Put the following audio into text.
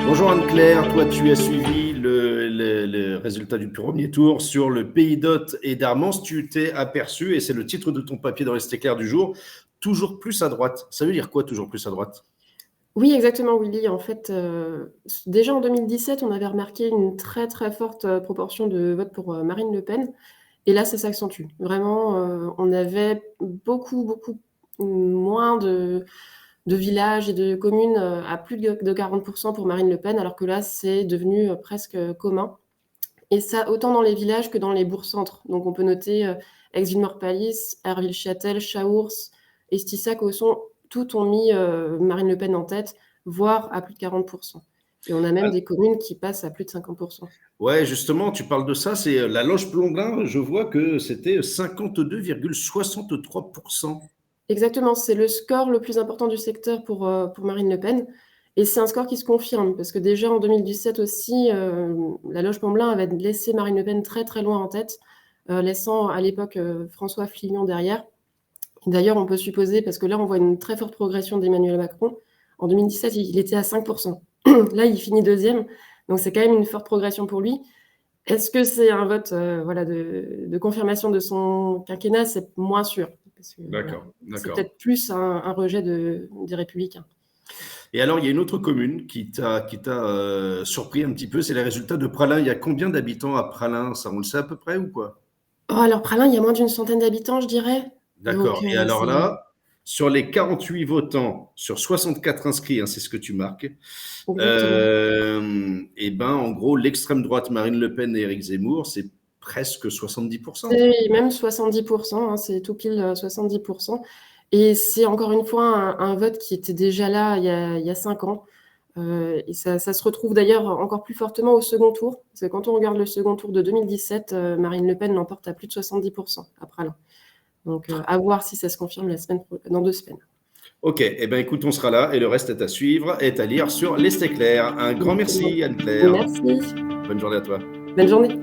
Bonjour Anne-Claire, toi tu as suivi le résultat du premier tour sur le Pays d'Hôte et d'Armance. Tu t'es aperçu, et c'est le titre de ton papier dans l'Est éclair du jour, toujours plus à droite. Ça veut dire quoi, toujours plus à droite? Oui, exactement, Willy. En fait, déjà en 2017, on avait remarqué une très très forte proportion de vote pour Marine Le Pen. Et là, ça s'accentue. Vraiment, on avait beaucoup moins de villages et de communes à plus de 40% pour Marine Le Pen, alors que là, c'est devenu presque commun. Et ça, autant dans les villages que dans les bourgs-centres. Donc on peut noter Aix-Villemorbalice, Erville-Châtel, Chaours, Estissac, Ausson, toutes ont mis Marine Le Pen en tête, voire à plus de 40%. Et on a même des communes qui passent à plus de 50%. Ouais, justement, tu parles de ça, c'est la Loge-Plombin, je vois que c'était 52,63%. Exactement, c'est le score le plus important du secteur pour Marine Le Pen. Et c'est un score qui se confirme, parce que déjà en 2017 aussi, la Loge-Pamblin avait laissé Marine Le Pen très très loin en tête, laissant à l'époque François Fillon derrière. D'ailleurs, on peut supposer, parce que là, on voit une très forte progression d'Emmanuel Macron. En 2017, il était à 5%. Là, il finit deuxième. Donc, c'est quand même une forte progression pour lui. Est-ce que c'est un vote voilà, de confirmation de son quinquennat? C'est moins sûr. Parce que, voilà, D'accord, c'est d'accord. peut-être plus un rejet des Républicains. Et alors, il y a une autre commune qui t'a surpris un petit peu, c'est les résultats de Pralin. Il y a combien d'habitants à Pralin? Ça, on le sait à peu près ou quoi? Oh, alors, Pralin, il y a moins d'une centaine d'habitants, je dirais. Donc, D'accord. Et alors là, sur les 48 votants, sur 64 inscrits, hein, c'est ce que tu marques, exactement. et ben, en gros, l'extrême droite, Marine Le Pen et Éric Zemmour, c'est presque 70%. C'est même 70%, hein, c'est tout pile 70%. Et c'est encore une fois un vote qui était déjà là il y a 5 ans. Et ça se retrouve d'ailleurs encore plus fortement au second tour. Parce que quand on regarde le second tour de 2017, Marine Le Pen l'emporte à plus de 70% après là. Donc à voir si ça se confirme dans 2 semaines. Ok, eh ben écoute, on sera là et le reste est à suivre, est à lire sur l'Est éclair. Un grand Exactement. merci Anne-Claire. Merci. Bonne journée à toi. Bonne journée.